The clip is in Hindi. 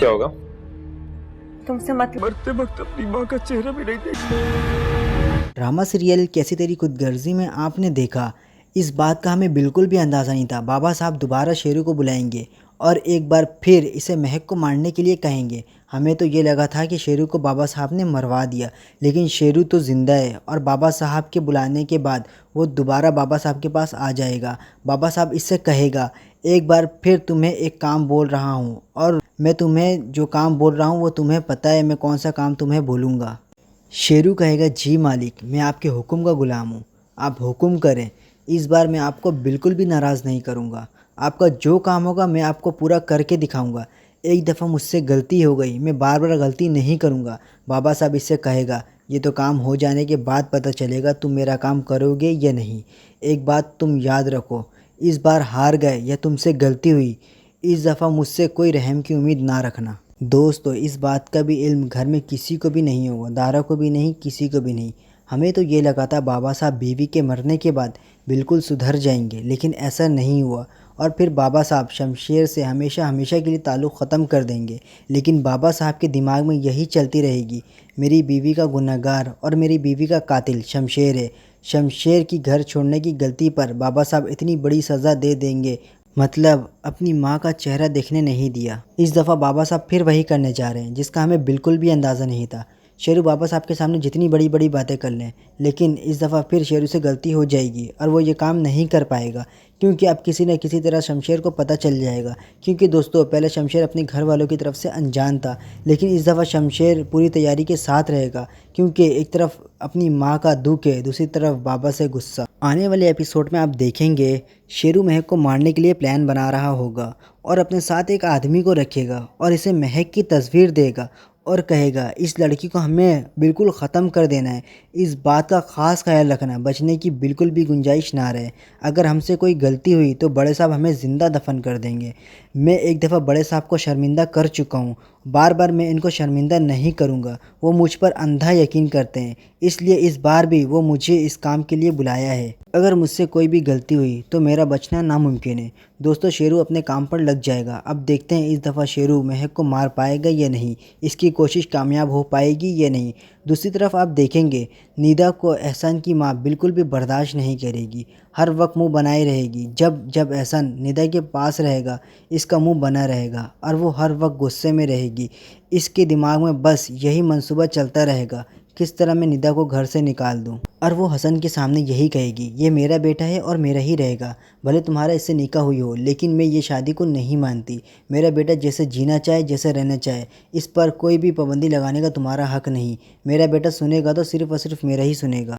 क्या होगा? तुमसे मतलब मरते वक्त अपनी माँ का चेहरा भी नहीं देखा। ड्रामा सीरियल कैसी तेरी खुदगर्जी में आपने देखा, इस बात का हमें बिल्कुल भी अंदाज़ा नहीं था। बाबा साहब दोबारा शेरू को बुलाएंगे और एक बार फिर इसे महक को मारने के लिए कहेंगे। हमें तो ये लगा था कि शेरू को बाबा साहब ने मरवा दिया, लेकिन शेरू तो ज़िंदा है और बाबा साहब के बुलाने के बाद वो दोबारा बाबा साहब के पास आ जाएगा। बाबा साहब इससे कहेगा, एक बार फिर तुम्हें एक काम बोल रहा हूँ और मैं तुम्हें जो काम बोल रहा हूँ वो तुम्हें पता है मैं कौन सा काम तुम्हें बोलूँगा। शेरू कहेगा, जी मालिक, मैं आपके हुक्म का ग़ुलाम हूँ, आप हुक्म करें। इस बार मैं आपको बिल्कुल भी नाराज़ नहीं करूँगा, आपका जो काम होगा मैं आपको पूरा करके दिखाऊँगा। एक दफ़ा मुझसे गलती हो गई, मैं बार बार गलती नहीं करूँगा। बाबा साहब इससे कहेगा, ये तो काम हो जाने के बाद पता चलेगा तुम मेरा काम करोगे या नहीं। एक बात तुम याद रखो, इस बार हार गए या तुमसे गलती हुई, इस दफ़ा मुझसे कोई रहम की उम्मीद ना रखना। दोस्तों, इस बात का भी इल्म घर में किसी को भी नहीं होगा, दारा को भी नहीं, किसी को भी नहीं। हमें तो ये लगा था बाबा साहब बीवी के मरने के बाद बिल्कुल सुधर जाएंगे, लेकिन ऐसा नहीं हुआ और फिर बाबा साहब शमशेर से हमेशा हमेशा के लिए ताल्लुक़ ख़त्म कर देंगे। लेकिन बाबा साहब के दिमाग में यही चलती रहेगी, मेरी बीवी का गुनहगार और मेरी बीवी का कातिल शमशेर है। शमशेर की घर छोड़ने की गलती पर बाबा साहब इतनी बड़ी सज़ा दे देंगे, मतलब अपनी माँ का चेहरा देखने नहीं दिया। इस दफ़ा बाबा साहब फिर वही करने जा रहे हैं जिसका हमें बिल्कुल भी अंदाज़ा नहीं था। शेरू बाबा साहब के सामने जितनी बड़ी बड़ी बातें कर लें, लेकिन इस दफ़ा फिर शेरू से गलती हो जाएगी और वो ये काम नहीं कर पाएगा, क्योंकि अब किसी न किसी तरह शमशेर को पता चल जाएगा। क्योंकि दोस्तों, पहले शमशेर अपने घर वालों की तरफ से अनजान था, लेकिन इस दफ़ा शमशेर पूरी तैयारी के साथ रहेगा, क्योंकि एक तरफ अपनी माँ का दुख है, दूसरी तरफ बाबा से गुस्सा। आने वाले एपिसोड में आप देखेंगे शेरू महक को मारने के लिए प्लान बना रहा होगा और अपने साथ एक आदमी को रखेगा और इसे महक की तस्वीर देगा और कहेगा, इस लड़की को हमें बिल्कुल ख़त्म कर देना है, इस बात का ख़ास ख्याल रखना, बचने की बिल्कुल भी गुंजाइश ना रहे। अगर हमसे कोई गलती हुई तो बड़े साहब हमें ज़िंदा दफन कर देंगे। मैं एक दफ़ा बड़े साहब को शर्मिंदा कर चुका हूँ, बार बार मैं इनको शर्मिंदा नहीं करूँगा। वो मुझ पर अंधा यकीन करते हैं, इसलिए इस बार भी वो मुझे इस काम के लिए बुलाया है। अगर मुझसे कोई भी गलती हुई तो मेरा बचना नामुमकिन है। दोस्तों, शेरू अपने काम पर लग जाएगा। अब देखते हैं इस दफ़ा शेरू महक को मार पाएगा या नहीं, इसकी कोशिश कामयाब हो पाएगी या नहीं। दूसरी तरफ आप देखेंगे निदा को एहसान की माँ बिल्कुल भी बर्दाश्त नहीं करेगी, हर वक्त मुंह बनाए रहेगी। जब जब एहसान निदा के पास रहेगा इसका मुंह बना रहेगा और वो हर वक्त गुस्से में रहेगी। इसके दिमाग में बस यही मंसूबा चलता रहेगा, किस तरह मैं निदा को घर से निकाल दूं। और वो हसन के सामने यही कहेगी, ये मेरा बेटा है और मेरा ही रहेगा, भले तुम्हारा इससे निकाह हुई हो, लेकिन मैं ये शादी को नहीं मानती। मेरा बेटा जैसे जीना चाहे, जैसे रहना चाहे, इस पर कोई भी पाबंदी लगाने का तुम्हारा हक नहीं। मेरा बेटा सुनेगा तो सिर्फ़ और सिर्फ मेरा ही सुनेगा।